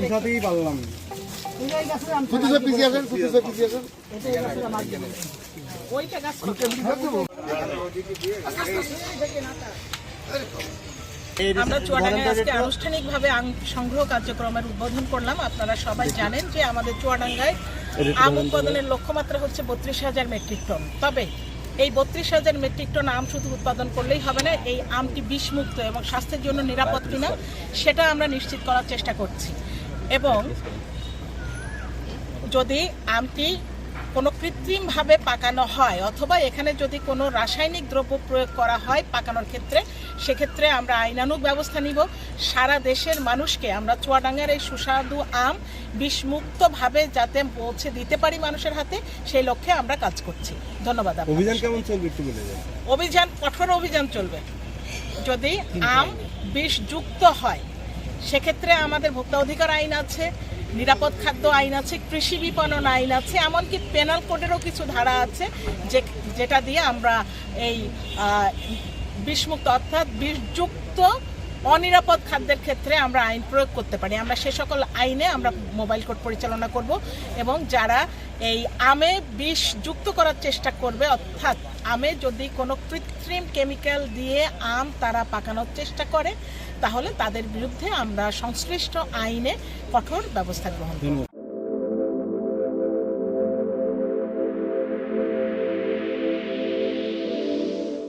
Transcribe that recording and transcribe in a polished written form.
পিছাতেই পারলাম আমরা চুয়াডাঙ্গায় আজকে আনুষ্ঠানিকভাবে আম সংগ্রহ কার্যক্রমের উদ্বোধন করলাম। আপনারা সবাই জানেন যে আমাদের চুয়াডাঙ্গায় আম উৎপাদনের লক্ষ্যমাত্রা হচ্ছে 32,000 মেট্রিক টন। তবে এই 32,000 মেট্রিক টন আম শুধু উৎপাদন করলেই হবে না, এই আমটি বিষমুক্ত এবং স্বাস্থ্যের জন্য নিরাপদ কিনা সেটা আমরা নিশ্চিত করার চেষ্টা করছি। এবং যদি আমটি কোনো কৃত্রিমভাবে পাকানো হয় অথবা এখানে যদি কোনো রাসায়নিক দ্রব্য প্রয়োগ করা হয় পাকানোর ক্ষেত্রে, সেক্ষেত্রে আমরা আইনানুগ ব্যবস্থা নিব। সারা দেশের মানুষকে আমরা চুয়াডাঙ্গার এই সুস্বাদু আম বিষমুক্তভাবে যাতে পৌঁছে দিতে পারি মানুষের হাতে, সেই লক্ষ্যে আমরা কাজ করছি। ধন্যবাদ। অভিযান কেমন চলবে একটু বলে দেন। অভিযান কঠোর অভিযান চলবে। যদি আম বিষযুক্ত হয় সেক্ষেত্রে আমাদের ভোক্তা অধিকার আইন আছে, নিরাপদ খাদ্য আইন আছে, কৃষি বিপণন আইন আছে, এমনকি পেনাল কোডেরও কিছু ধারা আছে যেটা দিয়ে আমরা এই বিষমুক্ত অর্থাৎ বিষযুক্ত অনিরাপদ খাদ্যের ক্ষেত্রে আমরা আইন প্রয়োগ করতে পারি। আমরা সে সকল আইনে আমরা মোবাইল কোর্ট পরিচালনা করব এবং যারা এই আমে বিষ যুক্ত করার চেষ্টা করবে, অর্থাৎ আমে যদি কোনো কৃত্রিম কেমিক্যাল দিয়ে আম তারা পাকানোর চেষ্টা করে, তাহলে তাদের বিরুদ্ধে আমরা সংশ্লিষ্ট আইনে কঠোর ব্যবস্থা গ্রহণ করব।